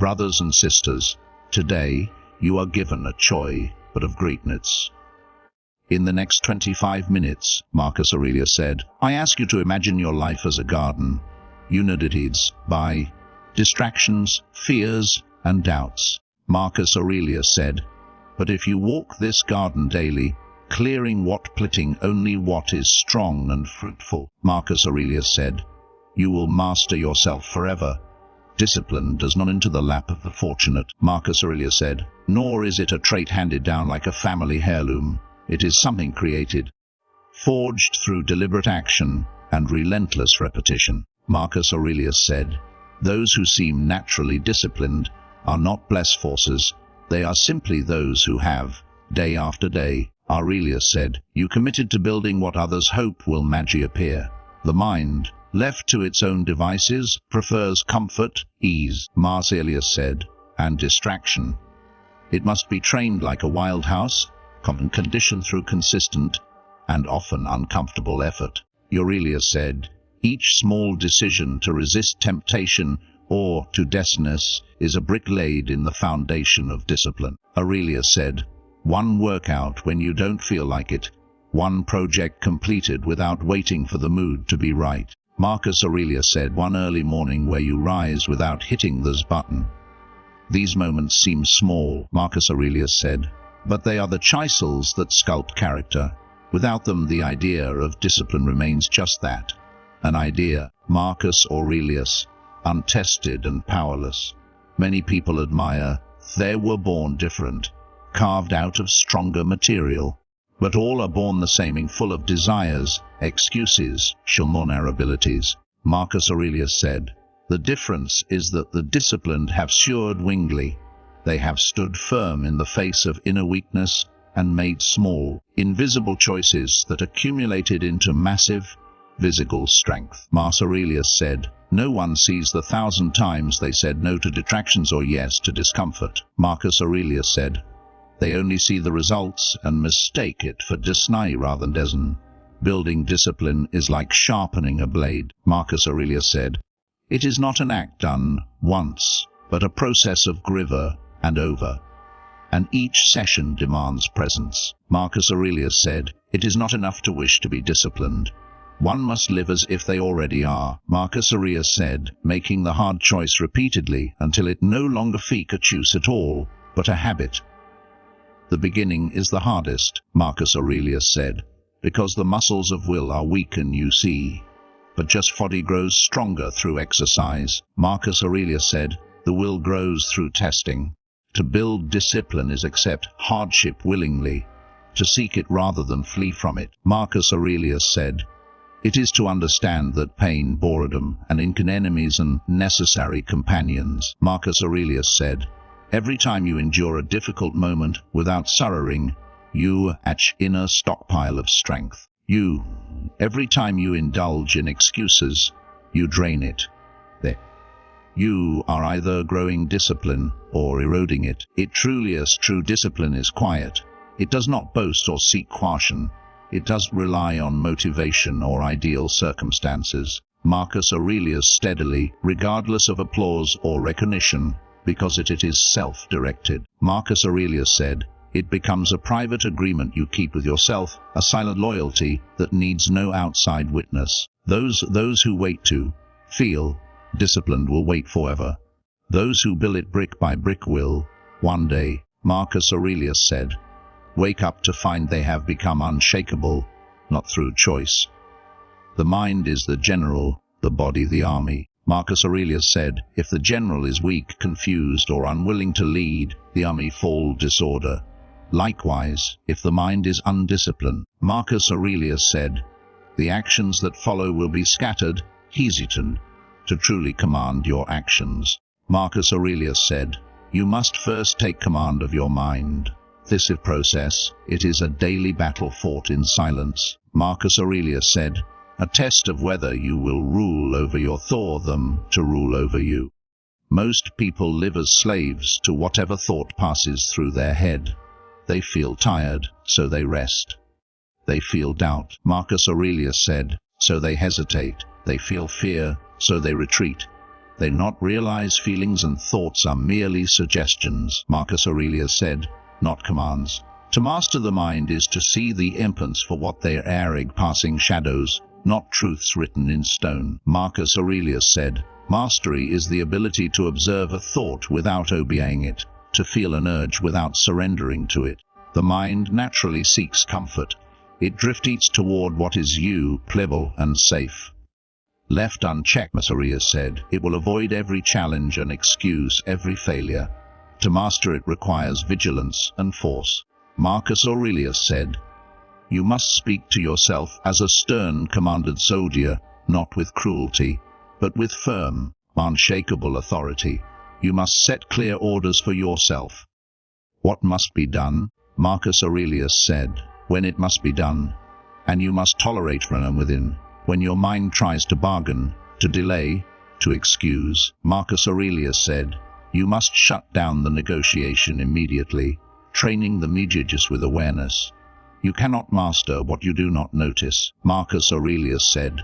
Brothers and sisters, today you are given a choice, but of greatness. In the next 25 minutes, Marcus Aurelius said, I ask you to imagine your life as a garden, inundated by distractions, fears, and doubts. Marcus Aurelius said, but if you walk this garden daily, clearing what plitting only what is strong and fruitful, Marcus Aurelius said, you will master yourself forever. Discipline does not enter the lap of the fortunate, Marcus Aurelius said, nor is it a trait handed down like a family heirloom. It is something created, forged through deliberate action and relentless repetition. Marcus Aurelius said, those who seem naturally disciplined are not blessed forces, they are simply those who have, day after day. Aurelius said, you committed to building what others hope will magically appear. The mind, left to its own devices, prefers comfort, ease, Marcus Aurelius said, and distraction. It must be trained like a wild house, conditioned through consistent and often uncomfortable effort. Aurelius said, each small decision to resist temptation or to destinies is a brick laid in the foundation of discipline. Aurelius said, one workout when you don't feel like it, one project completed without waiting for the mood to be right. Marcus Aurelius said, one early morning where you rise without hitting this button. These moments seem small, Marcus Aurelius said, but they are the chisels that sculpt character. Without them, the idea of discipline remains just that, an idea. Marcus Aurelius, untested and powerless. Many people admire, they were born different, carved out of stronger material. But all are born the same, full of desires, excuses, vulnerabilities. Marcus Aurelius said, the difference is that the disciplined have soared wingly. They have stood firm in the face of inner weakness and made small, invisible choices that accumulated into massive, visible strength. Marcus Aurelius said, no one sees the 1,000 times they said no to detractions or yes to discomfort. Marcus Aurelius said, they only see the results and mistake it for disney rather than design. Building discipline is like sharpening a blade. Marcus Aurelius said, it is not an act done once, but a process of over and over, and each session demands presence. Marcus Aurelius said, it is not enough to wish to be disciplined. One must live as if they already are. Marcus Aurelius said, making the hard choice repeatedly until it no longer feels a choice at all, but a habit. The beginning is the hardest, Marcus Aurelius said, because the muscles of will are weakened, you see. But just body grows stronger through exercise. Marcus Aurelius said, the will grows through testing. To build discipline is accept hardship willingly, to seek it rather than flee from it. Marcus Aurelius said, it is to understand that pain, boredom, and enemies and necessary companions. Marcus Aurelius said, every time you endure a difficult moment without sorrowing, you hatch inner stockpile of strength. Every time you indulge in excuses, you drain it. There. You are either growing discipline or eroding it. True discipline is quiet. It does not boast or seek caution. It doesn't rely on motivation or ideal circumstances. Marcus Aurelius steadily, regardless of applause or recognition, because it is self-directed. Marcus Aurelius said, it becomes a private agreement you keep with yourself, a silent loyalty that needs no outside witness. Those who wait to feel disciplined will wait forever. Those who build it brick by brick will, one day, Marcus Aurelius said, wake up to find they have become unshakable, not through choice. The mind is the general, the body the army. Marcus Aurelius said, if the general is weak, confused, or unwilling to lead, the army fall disorder. Likewise, if the mind is undisciplined, Marcus Aurelius said, the actions that follow will be scattered, hesitant, to truly command your actions. Marcus Aurelius said, you must first take command of your mind. This is process, it is a daily battle fought in silence. Marcus Aurelius said, a test of whether you will rule over your thought them to rule over you. Most people live as slaves to whatever thought passes through their head. They feel tired, so they rest. They feel doubt, Marcus Aurelius said, so they hesitate. They feel fear, so they retreat. They not realize feelings and thoughts are merely suggestions, Marcus Aurelius said, not commands. To master the mind is to see the impulse for what they are, passing shadows, not truths written in stone. Marcus Aurelius said, mastery is the ability to observe a thought without obeying it, to feel an urge without surrendering to it. The mind naturally seeks comfort. It drifts toward what is pliable and safe. Left unchecked, Marcus Aurelius said, it will avoid every challenge and excuse every failure. To master it requires vigilance and force. Marcus Aurelius said, you must speak to yourself as a stern, commanded soldier, not with cruelty, but with firm, unshakable authority. You must set clear orders for yourself. What must be done? Marcus Aurelius said, when it must be done. And you must tolerate from within, when your mind tries to bargain, to delay, to excuse. Marcus Aurelius said, you must shut down the negotiation immediately, training the mediatus with awareness. You cannot master what you do not notice. Marcus Aurelius said,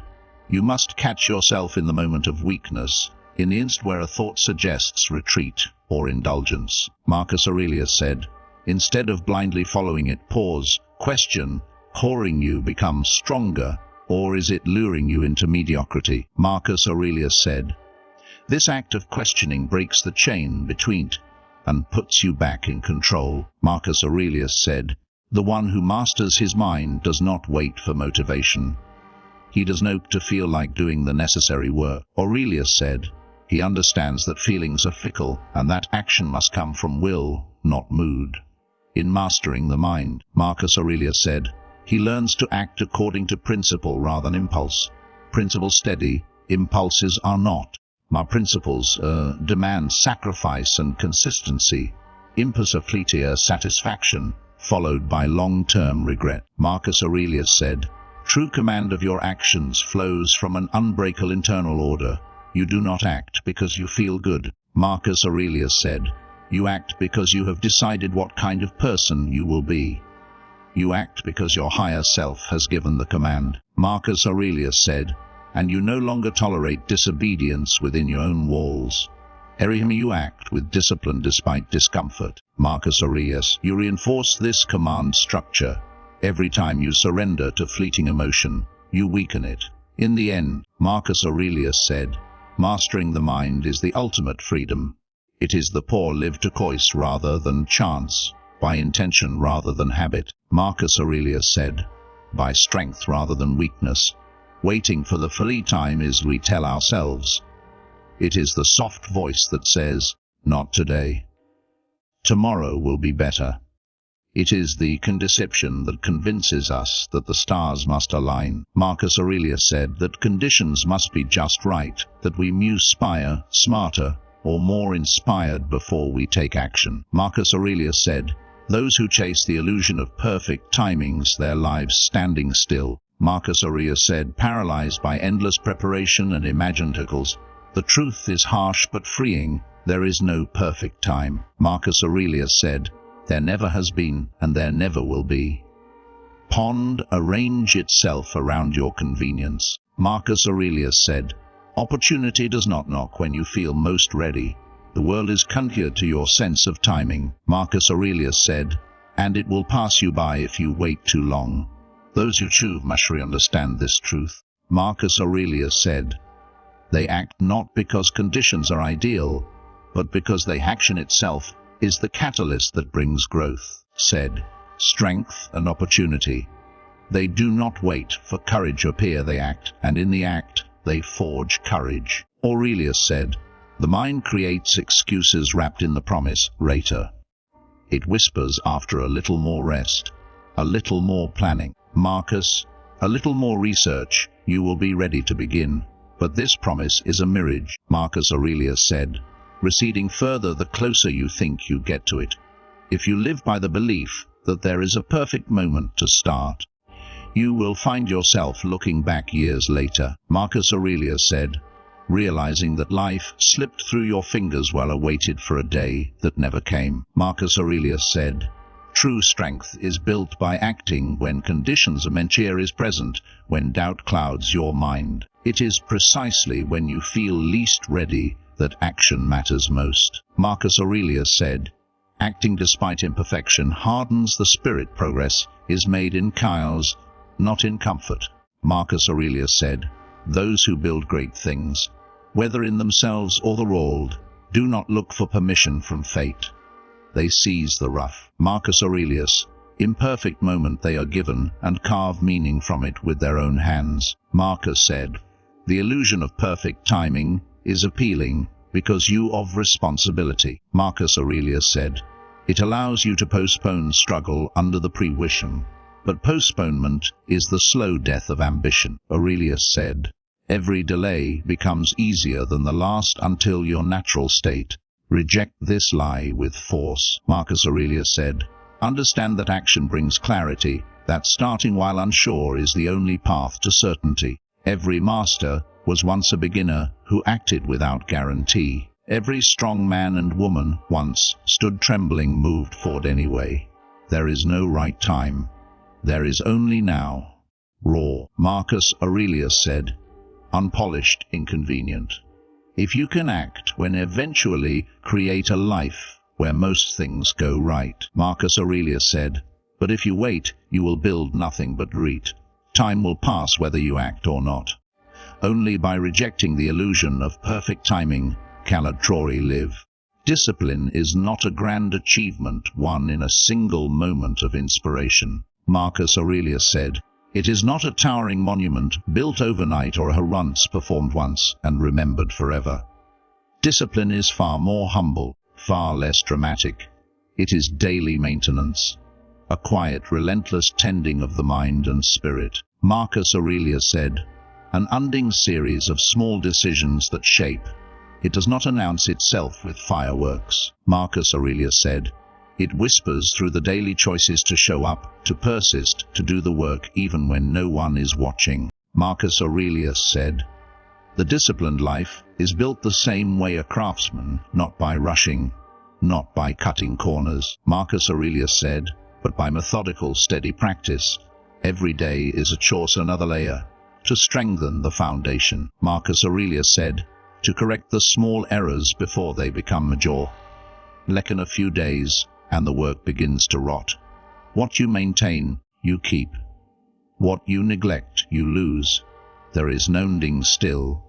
you must catch yourself in the moment of weakness, in the instant where a thought suggests retreat or indulgence. Marcus Aurelius said, instead of blindly following it, pause, question, pouring you become stronger, or is it luring you into mediocrity? Marcus Aurelius said, this act of questioning breaks the chain between it and puts you back in control. Marcus Aurelius said, the one who masters his mind does not wait for motivation. He does not hope to feel like doing the necessary work. Aurelius said, he understands that feelings are fickle and that action must come from will, not mood. In mastering the mind, Marcus Aurelius said, he learns to act according to principle rather than impulse. Principles steady, impulses are not. My principles demand sacrifice and consistency. Impulse of fleeting satisfaction, followed by long-term regret. Marcus Aurelius said, true command of your actions flows from an unbreakable internal order. You do not act because you feel good. Marcus Aurelius said, you act because you have decided what kind of person you will be. You act because your higher self has given the command. Marcus Aurelius said, and you no longer tolerate disobedience within your own walls. You act with discipline despite discomfort. Marcus Aurelius, you reinforce this command structure. Every time you surrender to fleeting emotion, you weaken it. In the end, Marcus Aurelius said, mastering the mind is the ultimate freedom. It is the poor live to choice rather than chance, by intention rather than habit. Marcus Aurelius said, by strength rather than weakness. Waiting for the fully time is we tell ourselves. It is the soft voice that says, not today. Tomorrow will be better. It is the condiception that convinces us that the stars must align. Marcus Aurelius said that conditions must be just right, that we aspire smarter or more inspired before we take action. Marcus Aurelius said, those who chase the illusion of perfect timings, their lives standing still. Marcus Aurelius said, paralyzed by endless preparation and imaginaticals, the truth is harsh but freeing. There is no perfect time. Marcus Aurelius said, there never has been and there never will be. Pond arrange itself around your convenience. Marcus Aurelius said, opportunity does not knock when you feel most ready. The world is contrary to your sense of timing. Marcus Aurelius said, and it will pass you by if you wait too long. Those who choose must understand this truth. Marcus Aurelius said, they act not because conditions are ideal, but because the action itself is the catalyst that brings growth. Said, strength and opportunity. They do not wait for courage to appear, they act, and in the act, they forge courage. Aurelius said, the mind creates excuses wrapped in the promise, later. It whispers after a little more rest, a little more planning. Marcus, a little more research, you will be ready to begin. But this promise is a mirage, Marcus Aurelius said, receding further the closer you think you get to it. If you live by the belief that there is a perfect moment to start, you will find yourself looking back years later. Marcus Aurelius said, realizing that life slipped through your fingers while awaited for a day that never came. Marcus Aurelius said, True strength is built by acting when conditions of mentor is present, when doubt clouds your mind. It is precisely when you feel least ready that action matters most. Marcus Aurelius said, "Acting despite imperfection hardens the spirit. Progress is made in chaos, not in comfort." Marcus Aurelius said, "Those who build great things, whether in themselves or the world, do not look for permission from fate. They seize the rough." Marcus Aurelius, "Imperfect moment they are given and carve meaning from it with their own hands." Marcus said, "The illusion of perfect timing is appealing because you of responsibility." Marcus Aurelius said, "It allows you to postpone struggle under the pre-wisdom, but postponement is the slow death of ambition." Aurelius said, "Every delay becomes easier than the last until your natural state. Reject this lie with force." Marcus Aurelius said, "Understand that action brings clarity, that starting while unsure is the only path to certainty. Every master was once a beginner who acted without guarantee. Every strong man and woman once stood trembling, moved forward anyway. There is no right time. There is only now. Raw." Marcus Aurelius said, "Unpolished, inconvenient. If you can act when eventually create a life where most things go right." Marcus Aurelius said, "But if you wait, you will build nothing but regret. Time will pass whether you act or not. Only by rejecting the illusion of perfect timing can a glory live." Discipline is not a grand achievement won in a single moment of inspiration. Marcus Aurelius said, "It is not a towering monument built overnight or a once performed once and remembered forever. Discipline is far more humble, far less dramatic. It is daily maintenance, a quiet, relentless tending of the mind and spirit." Marcus Aurelius said, "An unending series of small decisions that shape. It does not announce itself with fireworks." Marcus Aurelius said, "It whispers through the daily choices to show up, to persist, to do the work even when no one is watching." Marcus Aurelius said, "The disciplined life is built the same way a craftsman, not by rushing, not by cutting corners." Marcus Aurelius said, "But by methodical, steady practice. Every day is a choice, another layer, to strengthen the foundation." Marcus Aurelius said, "To correct the small errors before they become major. Lecken a few days, and the work begins to rot. What you maintain, you keep. What you neglect, you lose. There is no ending still.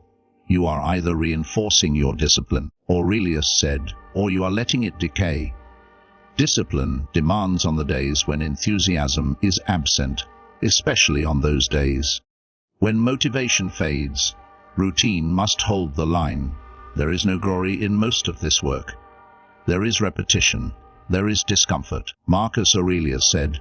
You are either reinforcing your discipline," Aurelius said, "or you are letting it decay. Discipline demands on the days when enthusiasm is absent, especially on those days when motivation fades. Routine must hold the line. There is no glory in most of this work. There is repetition. There is discomfort." Marcus Aurelius said,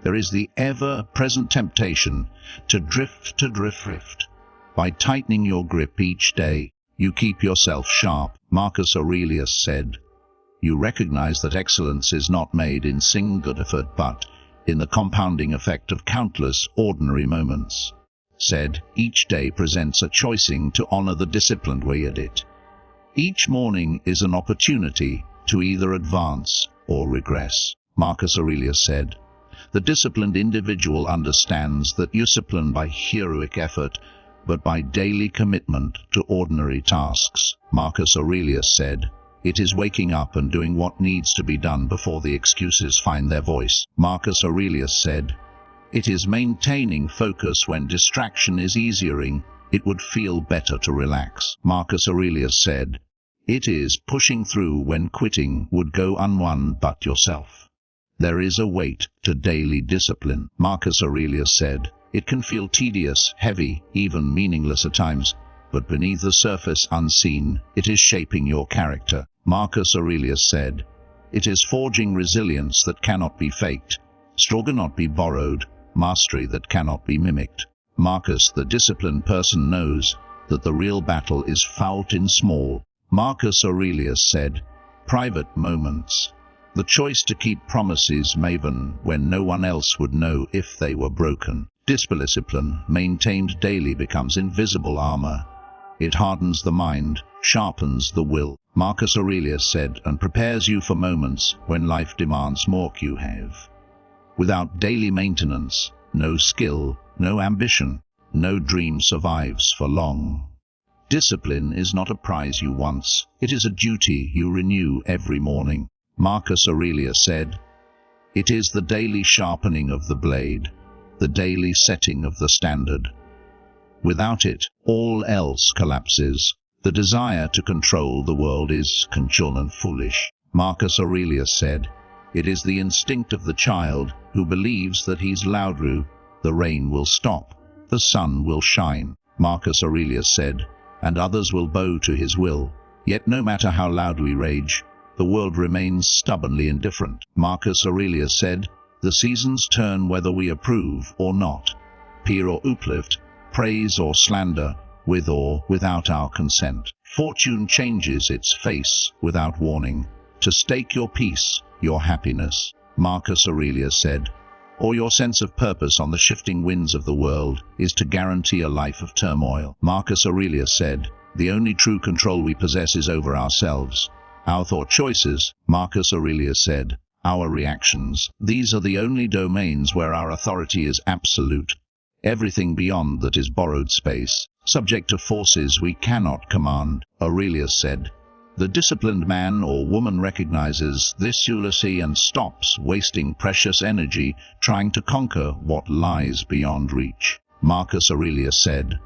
"There is the ever-present temptation to drift. By tightening your grip each day, you keep yourself sharp." Marcus Aurelius said, "You recognize that excellence is not made in single effort but in the compounding effect of countless ordinary moments." Said, "Each day presents a choicing to honor the disciplined way at it. Each morning is an opportunity to either advance or regress." Marcus Aurelius said, "The disciplined individual understands that discipline by heroic effort, but by daily commitment to ordinary tasks." Marcus Aurelius said, "It is waking up and doing what needs to be done before the excuses find their voice." Marcus Aurelius said, "It is maintaining focus when distraction is easier. It would feel better to relax." Marcus Aurelius said, "It is pushing through when quitting would go unwon but yourself." There is a weight to daily discipline. Marcus Aurelius said, "It can feel tedious, heavy, even meaningless at times, but beneath the surface unseen, it is shaping your character." Marcus Aurelius said, "It is forging resilience that cannot be faked, struggle not be borrowed, mastery that cannot be mimicked." Marcus, the disciplined person, knows that the real battle is fought in small. Marcus Aurelius said, "Private moments. The choice to keep promises maven when no one else would know if they were broken." Discipline maintained daily becomes invisible armor. It hardens the mind, sharpens the will, Marcus Aurelius said, and prepares you for moments when life demands more you have. Without daily maintenance, no skill, no ambition, no dream survives for long. Discipline is not a prize you once, it is a duty you renew every morning. Marcus Aurelius said, "It is the daily sharpening of the blade, the daily setting of the standard. Without it, all else collapses. The desire to control the world is casual and foolish." Marcus Aurelius said, "It is the instinct of the child who believes that he's louder, the rain will stop, the sun will shine." Marcus Aurelius said, "And others will bow to his will. Yet no matter how loud we rage, the world remains stubbornly indifferent." Marcus Aurelius said, "The seasons turn whether we approve or not, peer or uplift, praise or slander, with or without our consent. Fortune changes its face without warning, to stake your peace, your happiness," Marcus Aurelius said, "or your sense of purpose on the shifting winds of the world is to guarantee a life of turmoil." Marcus Aurelius said, "The only true control we possess is over ourselves. Our thought choices," Marcus Aurelius said, "our reactions, these are the only domains where our authority is absolute. Everything beyond that is borrowed space, subject to forces we cannot command." Aurelius said, "The disciplined man or woman recognizes this fallacy and stops wasting precious energy trying to conquer what lies beyond reach." Marcus Aurelius said,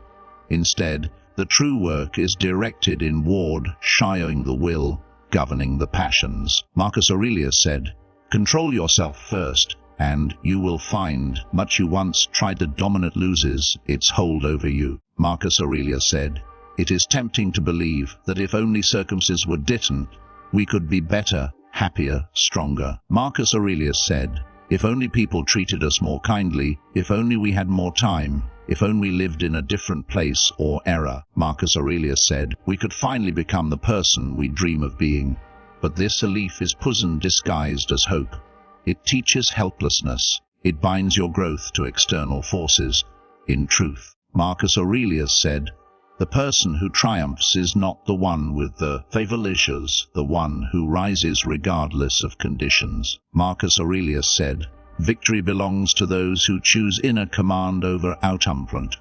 "Instead, the true work is directed inward, shying the will, governing the passions." Marcus Aurelius said, "Control yourself first, and you will find much you once tried to dominate loses its hold over you." Marcus Aurelius said, "It is tempting to believe that if only circumstances were different, we could be better, happier, stronger." Marcus Aurelius said, "If only people treated us more kindly, if only we had more time, if only we lived in a different place or era," Marcus Aurelius said, "we could finally become the person we dream of being. But this belief is poison disguised as hope. It teaches helplessness. It binds your growth to external forces. In truth," Marcus Aurelius said, "the person who triumphs is not the one with the favoritism, the one who rises regardless of conditions." Marcus Aurelius said, "Victory belongs to those who choose inner command over outcomfort.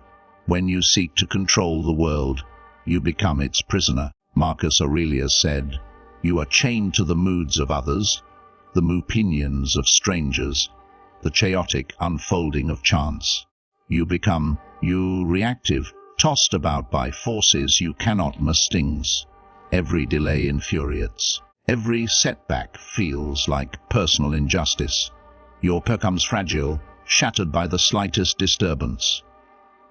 When you seek to control the world, you become its prisoner." Marcus Aurelius said, "You are chained to the moods of others, the opinions of strangers, the chaotic unfolding of chance. You become reactive, tossed about by forces you cannot mistings. Every delay infuriates. Every setback feels like personal injustice. Your becomes fragile, shattered by the slightest disturbance."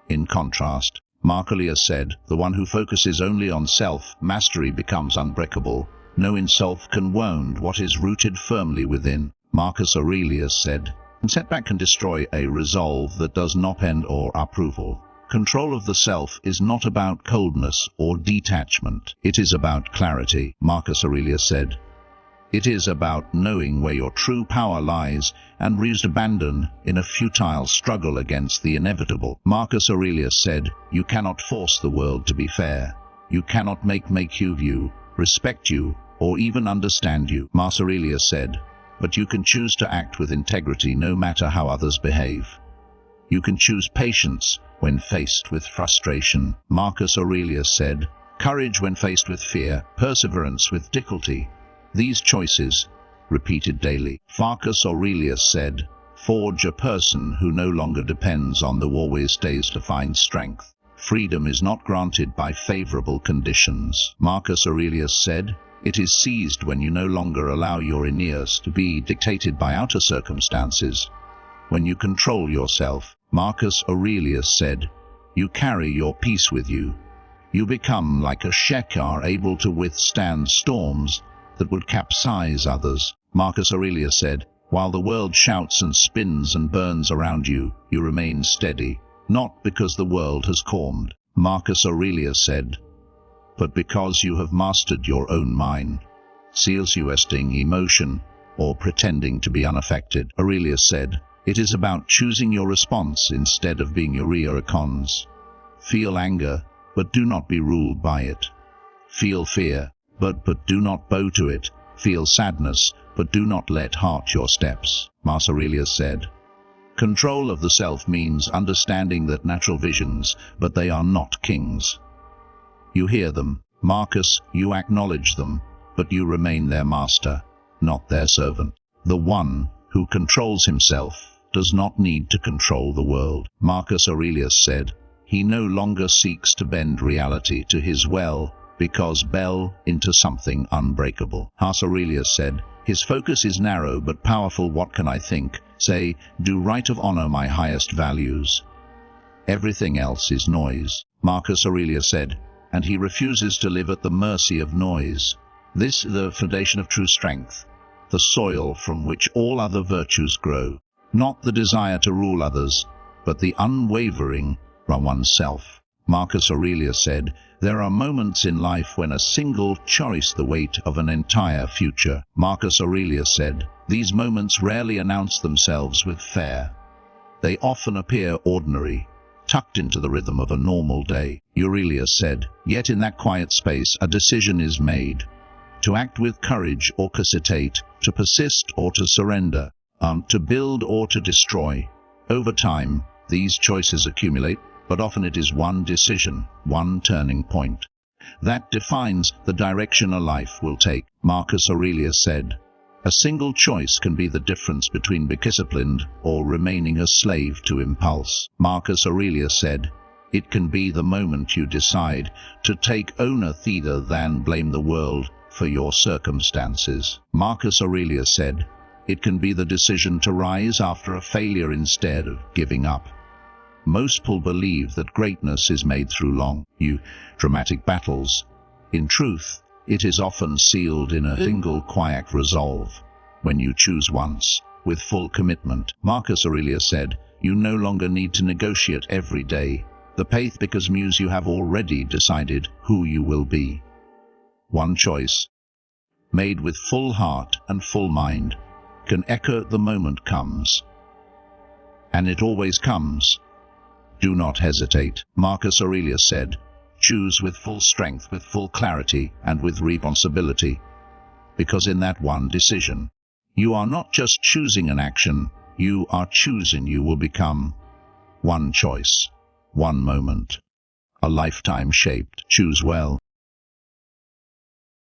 In contrast, Marcus Aurelius said, "The one who focuses only on self-mastery becomes unbreakable. No insult can wound what is rooted firmly within." Marcus Aurelius said, "Setback can destroy a resolve that does not end or approval." Control of the self is not about coldness or detachment. It is about clarity, Marcus Aurelius said. It is about knowing where your true power lies and refuse to abandon in a futile struggle against the inevitable. Marcus Aurelius said, "You cannot force the world to be fair. You cannot make you view, respect you, or even understand you." Marcus Aurelius said, "But you can choose to act with integrity no matter how others behave. You can choose patience when faced with frustration." Marcus Aurelius said, "Courage when faced with fear, perseverance with difficulty. These choices, repeated daily." Marcus Aurelius said, "Forge a person who no longer depends on the always days to find strength. Freedom is not granted by favorable conditions." Marcus Aurelius said, "It is seized when you no longer allow your inner to be dictated by outer circumstances. When you control yourself," Marcus Aurelius said, "you carry your peace with you. You become like a ship able to withstand storms that would capsize others." Marcus Aurelius said, "While the world shouts and spins and burns around you, you remain steady, not because the world has calmed." Marcus Aurelius said, "But because you have mastered your own mind, seals you resting emotion or pretending to be unaffected." Aurelius said, "It is about choosing your response instead of being your reactions. Feel anger, but do not be ruled by it. Feel fear, but do not bow to it. Feel sadness, but do not let heart your steps. Marcus Aurelius said, control of the self means understanding that natural visions, but they are not kings. You hear them, Marcus, you acknowledge them, but you remain their master, not their servant. The one who controls himself does not need to control the world. Marcus Aurelius said, he no longer seeks to bend reality to his will, because bell into something unbreakable. Marcus Aurelius said, his focus is narrow but powerful. What can I think, say, do right of honor my highest values? Everything else is noise. Marcus Aurelius said, and he refuses to live at the mercy of noise. This is the foundation of true strength, the soil from which all other virtues grow. Not the desire to rule others, but the unwavering from oneself. Marcus Aurelius said, there are moments in life when a single choice the weight of an entire future. Marcus Aurelius said, these moments rarely announce themselves with fare. They often appear ordinary, tucked into the rhythm of a normal day. Aurelius said, yet in that quiet space a decision is made. To act with courage or hesitate, to persist or to surrender, to build or to destroy. Over time, these choices accumulate, but often it is one decision, one turning point, that defines the direction a life will take. Marcus Aurelius said, a single choice can be the difference between being disciplined or remaining a slave to impulse. Marcus Aurelius said, it can be the moment you decide to take ownership rather than blame the world for your circumstances. Marcus Aurelius said, it can be the decision to rise after a failure instead of giving up. Most people believe that greatness is made through long, dramatic battles. In truth, it is often sealed in a single quiet resolve. When you choose once, with full commitment. Marcus Aurelius said, you no longer need to negotiate every day the path because you have already decided who you will be. One choice, made with full heart and full mind, can echo the moment comes. And it always comes. Do not hesitate. Marcus Aurelius said, choose with full strength, with full clarity, and with responsibility. Because in that one decision, you are not just choosing an action, you are choosing you will become. One choice, one moment, a lifetime shaped. Choose well.